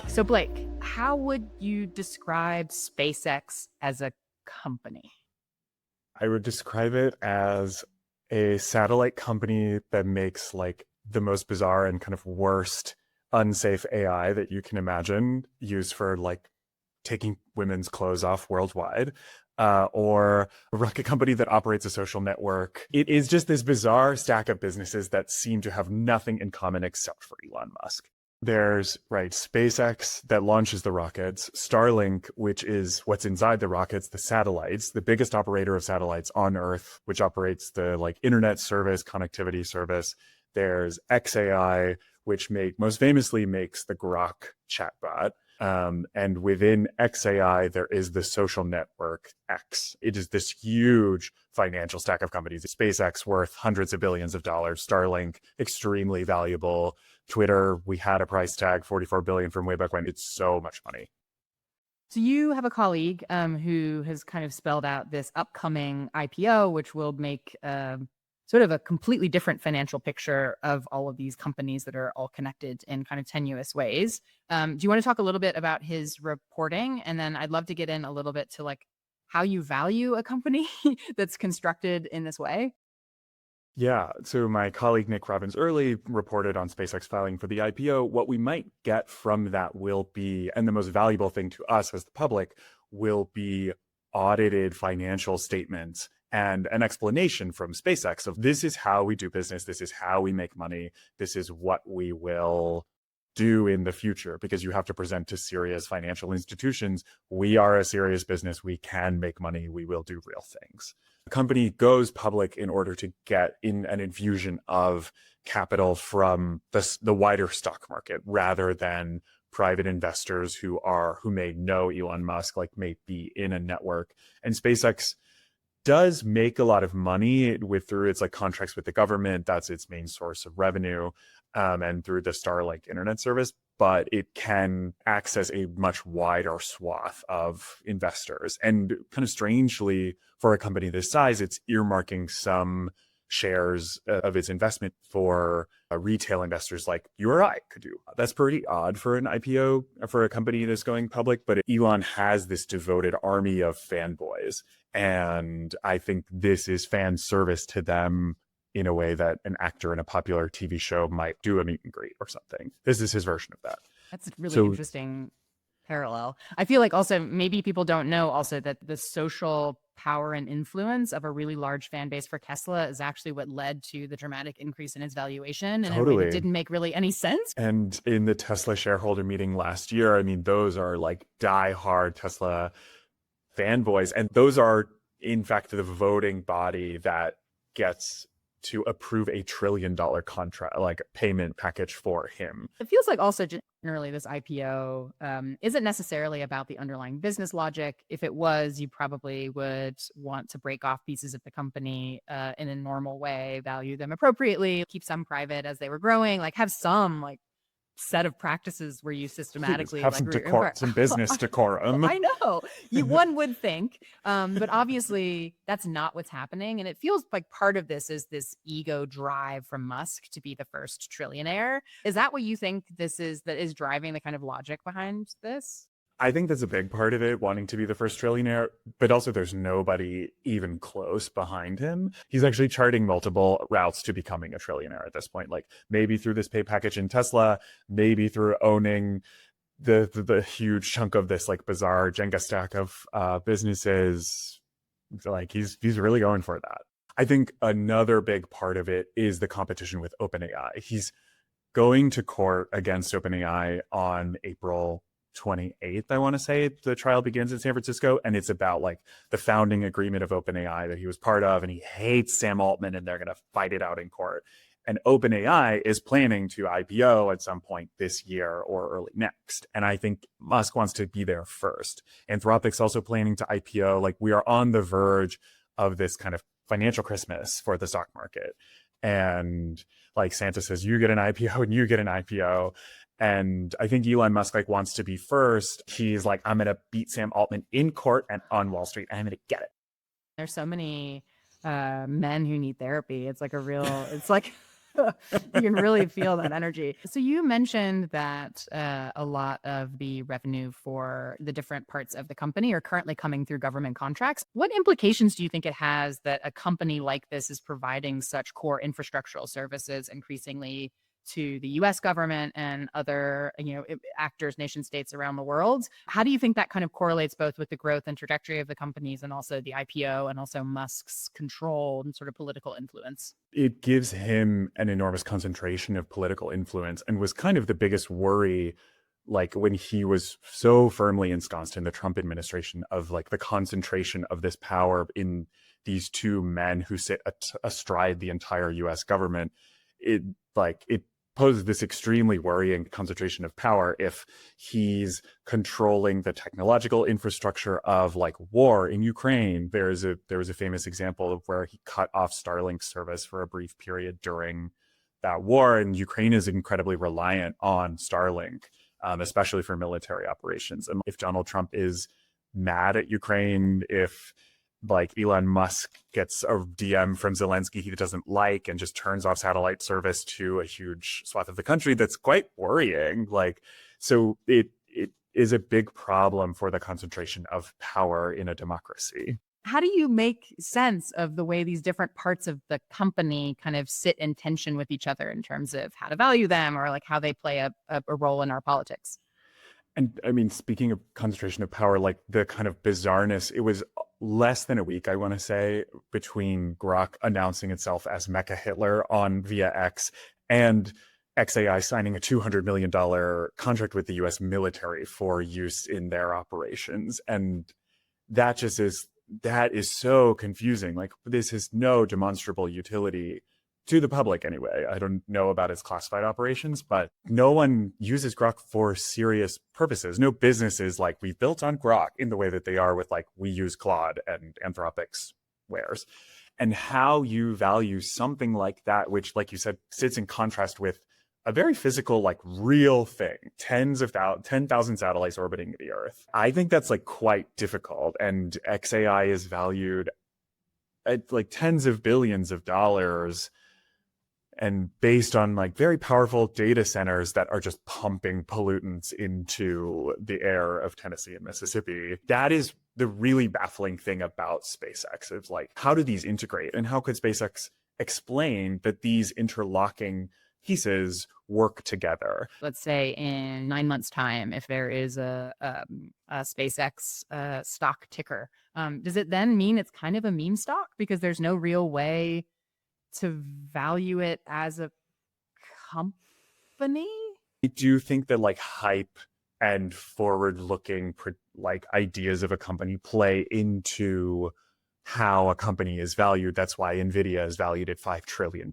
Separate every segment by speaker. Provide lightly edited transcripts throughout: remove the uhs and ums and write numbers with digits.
Speaker 1: So, Blake, how would you describe SpaceX as a company?
Speaker 2: I would describe it as a satellite company that makes like the most bizarre and kind of worst unsafe AI that you can imagine, used for like taking women's clothes off worldwide, or a rocket company that operates a social network. It is just this bizarre stack of businesses that seem to have nothing in common except for Elon Musk. There's SpaceX that launches the rockets, Starlink, which is what's inside the rockets, the satellites, the biggest operator of satellites on Earth, which operates the like internet service, connectivity service. There's XAI, which most famously makes the Grok chatbot. And within XAI, there is the social network X. It is this huge financial stack of companies. SpaceX worth hundreds of billions of dollars. Starlink, extremely valuable. Twitter, we had a price tag, 44 billion from way back when. It's so much money.
Speaker 1: So, you have a colleague who has kind of spelled out this upcoming IPO, which will make sort of a completely different financial picture of all of these companies that are all connected in kind of tenuous ways. Do you want to talk a little bit about his reporting? And then I'd love to get in a little bit to like how you value a company that's constructed in this way.
Speaker 2: Yeah, so my colleague Nick Robbins Early reported on SpaceX filing for the IPO. What we might get from that will be, and the most valuable thing to us as the public, will be audited financial statements and an explanation from SpaceX of this is how we do business, this is how we make money, this is what we will do in the future, because you have to present to serious financial institutions. We are a serious business. We can make money. We will do real things. The company goes public in order to get in an infusion of capital from the wider stock market, rather than private investors who may know Elon Musk, like may be in a network. And SpaceX does make a lot of money through its like contracts with the government. That's its main source of revenue, and through the Starlink internet service. But it can access a much wider swath of investors. And kind of strangely, for a company this size, it's earmarking some shares of its investment for retail investors like you or I could do. That's pretty odd for an IPO for a company that's going public, but Elon has this devoted army of fanboys. And I think this is fan service to them in a way that an actor in a popular TV show might do a meet and greet or something. This is his version of that.
Speaker 1: That's a really
Speaker 2: So
Speaker 1: interesting parallel. I feel like also maybe people don't know also that the social power and influence of a really large fan base for Tesla is actually what led to the dramatic increase in its valuation in a way that
Speaker 2: totally.
Speaker 1: didn't make really any sense.
Speaker 2: And in the Tesla shareholder meeting last year, I mean, those are like diehard Tesla fanboys. And those are, in fact, the voting body that gets to approve $1 trillion contract, like payment package for him.
Speaker 1: It feels like also generally this IPO isn't necessarily about the underlying business logic. If it was, you probably would want to break off pieces of the company in a normal way, value them appropriately, keep some private as they were growing, like have some like set of practices where you
Speaker 2: Please
Speaker 1: systematically
Speaker 2: have
Speaker 1: like
Speaker 2: some business decorum.
Speaker 1: I know one would think, but obviously that's not what's happening. And it feels like part of this is this ego drive from Musk to be the first trillionaire. Is that what you think that is driving the kind of logic behind this?
Speaker 2: I think that's a big part of it, wanting to be the first trillionaire, but also there's nobody even close behind him. He's actually charting multiple routes to becoming a trillionaire at this point, like maybe through this pay package in Tesla, maybe through owning the huge chunk of this like bizarre Jenga stack of businesses. Like he's really going for that. I think another big part of it is the competition with OpenAI. He's going to court against OpenAI on April 28th, I want to say the trial begins in San Francisco, and it's about like the founding agreement of OpenAI that he was part of, and he hates Sam Altman, and they're going to fight it out in court. And OpenAI is planning to IPO at some point this year or early next. And I think Musk wants to be there first. Anthropic's also planning to IPO. Like we are on the verge of this kind of financial Christmas for the stock market. And like Santa says, you get an IPO and you get an IPO. And I think Elon Musk like wants to be first. He's like, I'm going to beat Sam Altman in court and on Wall Street. And I'm going to get it.
Speaker 1: There's so many men who need therapy. It's like a real, it's like You can really feel that energy. So you mentioned that a lot of the revenue for the different parts of the company are currently coming through government contracts. What implications do you think it has that a company like this is providing such core infrastructural services increasingly to the US government and other, actors, nation states around the world? How do you think that kind of correlates both with the growth and trajectory of the companies and also the IPO and also Musk's control and sort of political influence?
Speaker 2: It gives him an enormous concentration of political influence and was kind of the biggest worry, like when he was so firmly ensconced in the Trump administration, of like the concentration of this power in these two men who sit astride the entire US government. It poses this extremely worrying concentration of power if he's controlling the technological infrastructure of like war in Ukraine. There was a famous example of where he cut off Starlink service for a brief period during that war, and Ukraine is incredibly reliant on Starlink, especially for military operations. And if Donald Trump is mad at Ukraine, if like Elon Musk gets a DM from Zelensky he doesn't like and just turns off satellite service to a huge swath of the country, that's quite worrying. Like, so it is a big problem for the concentration of power in a democracy.
Speaker 1: How do you make sense of the way these different parts of the company kind of sit in tension with each other in terms of how to value them or like how they play a role in our politics?
Speaker 2: And I mean, speaking of concentration of power, like the kind of bizarreness, it was less than a week, I want to say, between Grok announcing itself as Mecha Hitler on via X and XAI signing a $200 million contract with the US military for use in their operations. And that is so confusing. Like, this has no demonstrable utility to the public anyway. I don't know about its classified operations, but no one uses Grok for serious purposes. No businesses like we've built on Grok in the way that they are with like we use Claude and Anthropic's wares. And how you value something like that, which, like you said, sits in contrast with a very physical, like real thing, 10,000 satellites orbiting the Earth. I think that's like quite difficult. And XAI is valued at like tens of billions of dollars, and based on like very powerful data centers that are just pumping pollutants into the air of Tennessee and Mississippi. That is the really baffling thing about SpaceX. It's like, how do these integrate? And how could SpaceX explain that these interlocking pieces work together?
Speaker 1: Let's say in 9 months' time, if there is a SpaceX stock ticker, does it then mean it's kind of a meme stock because there's no real way to value it as a company?
Speaker 2: I do think that like hype and forward-looking like ideas of a company play into how a company is valued. That's why Nvidia is valued at $5 trillion.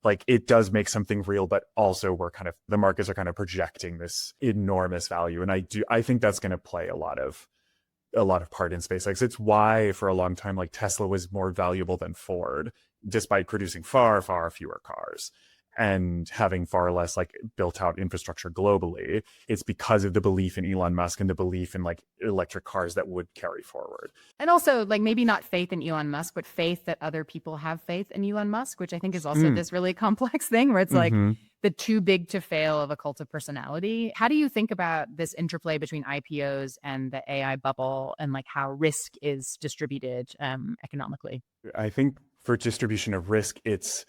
Speaker 2: Like, it does make something real, but also the markets are kind of projecting this enormous value. And I think that's going to play a lot of part in SpaceX. It's why for a long time, like, Tesla was more valuable than Ford, despite producing far, far fewer cars and having far less like built out infrastructure globally. It's because of the belief in Elon Musk and the belief in like electric cars that would carry forward.
Speaker 1: And also, like, maybe not faith in Elon Musk, but faith that other people have faith in Elon Musk, which I think is also this really complex thing where it's like the too big to fail of a cult of personality. How do you think about this interplay between IPOs and the AI bubble and like how risk is distributed economically?
Speaker 2: I think for distribution of risk, it's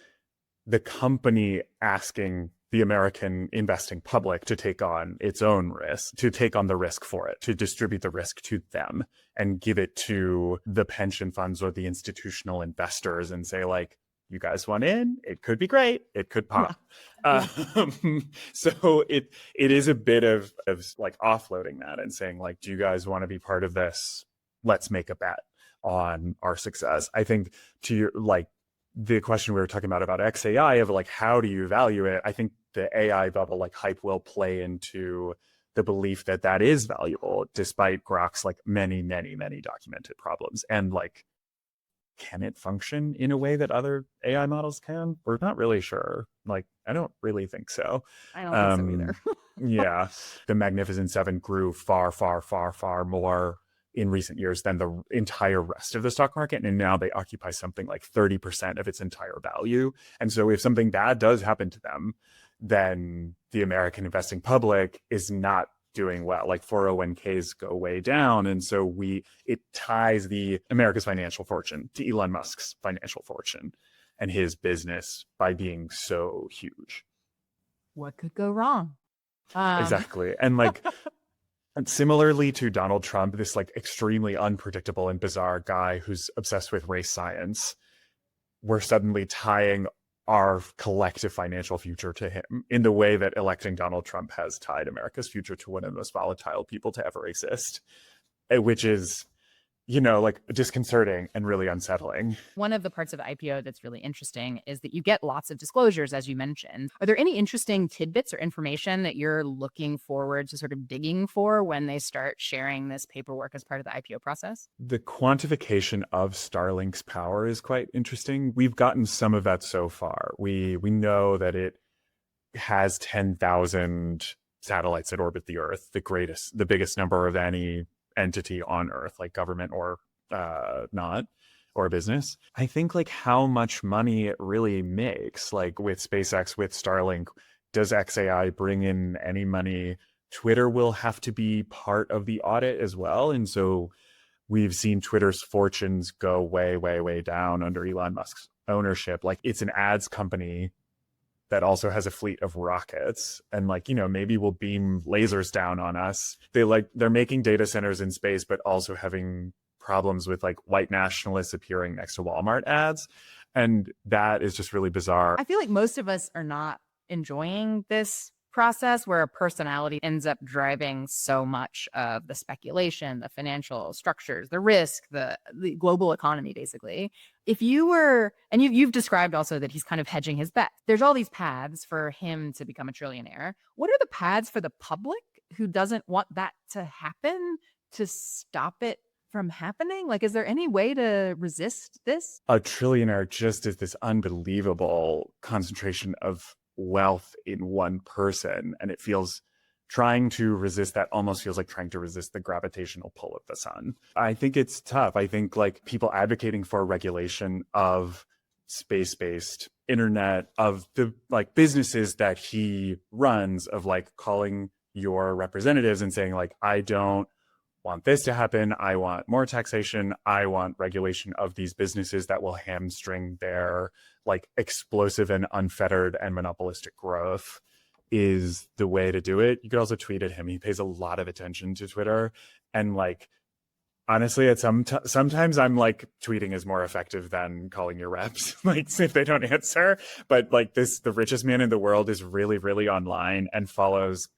Speaker 2: the company asking the American investing public to take on its own risk, to take on the risk for it, to distribute the risk to them and give it to the pension funds or the institutional investors and say, like, you guys want in? It could be great. It could pop. So it is a bit of like offloading that and saying, like, do you guys want to be part of this? Let's make a bet on our success. I think to your, like, the question we were talking about XAI of like, how do you value it? I think the AI bubble, like, hype will play into the belief that that is valuable, despite Grok's like many, many, many documented problems. And like, can it function in a way that other AI models can? We're not really sure. Like, I don't really think so.
Speaker 1: I don't think so either.
Speaker 2: Yeah. The Magnificent Seven grew far, far, far, far more in recent years than the entire rest of the stock market. And now they occupy something like 30% of its entire value. And so if something bad does happen to them, then the American investing public is not doing well. Like 401ks go way down. And so it ties the America's financial fortune to Elon Musk's financial fortune and his business by being so huge.
Speaker 1: What could go wrong?
Speaker 2: Exactly. And like, and similarly to Donald Trump, this like extremely unpredictable and bizarre guy who's obsessed with race science, we're suddenly tying our collective financial future to him in the way that electing Donald Trump has tied America's future to one of the most volatile people to ever exist, which is, like disconcerting and really unsettling.
Speaker 1: One of the parts of the IPO that's really interesting is that you get lots of disclosures, as you mentioned. Are there any interesting tidbits or information that you're looking forward to sort of digging for when they start sharing this paperwork as part of the IPO process?
Speaker 2: The quantification of Starlink's power is quite interesting. We've gotten some of that so far. We know that it has 10,000 satellites that orbit the Earth, the biggest number of any entity on Earth, like government or not, or business. I think like how much money it really makes, like with SpaceX, with Starlink, does XAI bring in any money? Twitter will have to be part of the audit as well. And so we've seen Twitter's fortunes go way, way, way down under Elon Musk's ownership. Like it's an ads company that also has a fleet of rockets, and like, maybe will beam lasers down on us. They're making data centers in space, but also having problems with like white nationalists appearing next to Walmart ads. And that is just really bizarre.
Speaker 1: I feel like most of us are not enjoying this process where a personality ends up driving so much of the speculation, the financial structures, the risk, the global economy, basically. If you were, and you've described also that he's kind of hedging his bet. There's all these paths for him to become a trillionaire. What are the paths for the public who doesn't want that to happen, to stop it from happening? Like, is there any way to resist this?
Speaker 2: A trillionaire just is this unbelievable concentration of wealth in one person, and trying to resist that almost feels like trying to resist the gravitational pull of the sun. I think it's tough. I think like people advocating for regulation of space-based internet, of the like businesses that he runs, of like calling your representatives and saying like, I don't want this to happen. I want more taxation. I want regulation of these businesses that will hamstring their like explosive and unfettered and monopolistic growth is the way to do it. You could also tweet at him. He pays a lot of attention to Twitter. And like, honestly, at sometimes I'm like, tweeting is more effective than calling your reps, like if they don't answer. But like the richest man in the world is really, really online and follows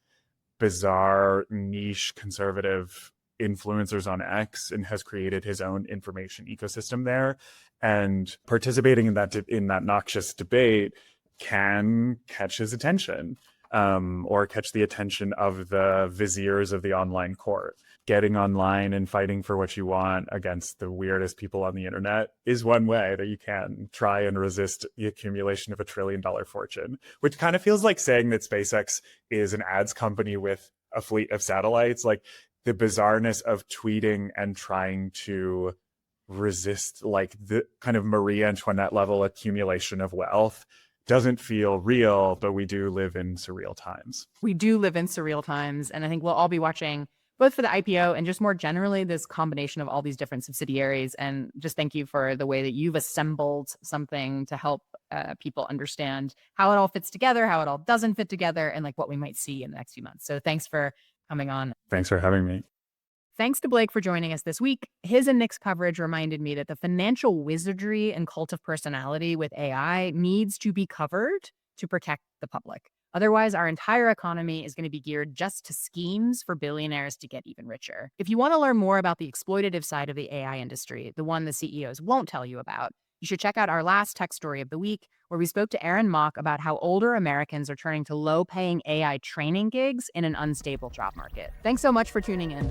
Speaker 2: bizarre niche conservative influencers on X and has created his own information ecosystem there. And participating in that noxious debate can catch his attention, or catch the attention of the viziers of the online court. Getting online and fighting for what you want against the weirdest people on the internet is one way that you can try and resist the accumulation of $1 trillion fortune, which kind of feels like saying that SpaceX is an ads company with a fleet of satellites. Like the bizarreness of tweeting and trying to resist like the kind of Marie Antoinette level accumulation of wealth doesn't feel real, but we do live in surreal times.
Speaker 1: We do live in surreal times. And I think we'll all be watching both for the IPO and just more generally this combination of all these different subsidiaries. And just thank you for the way that you've assembled something to help people understand how it all fits together, how it all doesn't fit together, and like what we might see in the next few months. So thanks for coming on.
Speaker 2: Thanks for having me.
Speaker 1: Thanks to Blake for joining us this week. His and Nick's coverage reminded me that the financial wizardry and cult of personality with AI needs to be covered to protect the public. Otherwise, our entire economy is going to be geared just to schemes for billionaires to get even richer. If you want to learn more about the exploitative side of the AI industry, the one the CEOs won't tell you about, you should check out our last tech story of the week, where we spoke to Aaron Mock about how older Americans are turning to low-paying AI training gigs in an unstable job market. Thanks so much for tuning in.